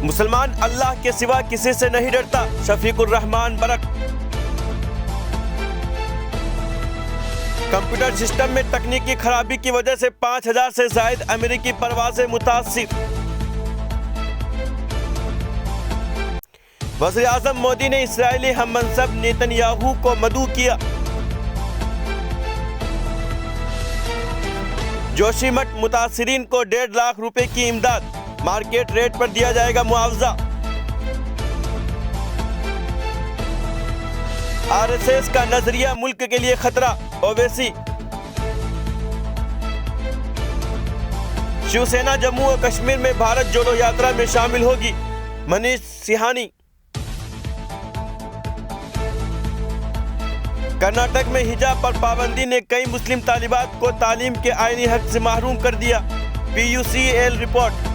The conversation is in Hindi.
मुसलमान अल्लाह के सिवा किसी से नहीं डरता, शफीकुर रहमान बरक। कंप्यूटर सिस्टम में तकनीकी खराबी की वजह से 5000 से जायद अमेरिकी परवाजें मुतासिर। वज़ीर आज़म मोदी ने इस्राएली हममनसब नेतन्याहू को मदऊ किया। जोशीमठ मुतासिरीन को 1.5 लाख रुपए की इमदाद, मार्केट रेट पर दिया जाएगा मुआवजा। आरएसएस का नजरिया मुल्क के लिए खतरा, ओवैसी। शिवसेना जम्मू और कश्मीर में भारत जोड़ो यात्रा में शामिल होगी, मनीष सिहानी। कर्नाटक में हिजाब पर पाबंदी ने कई मुस्लिम तालिबात को तालीम के आईनी हक से महरूम कर दिया, PUCL रिपोर्ट।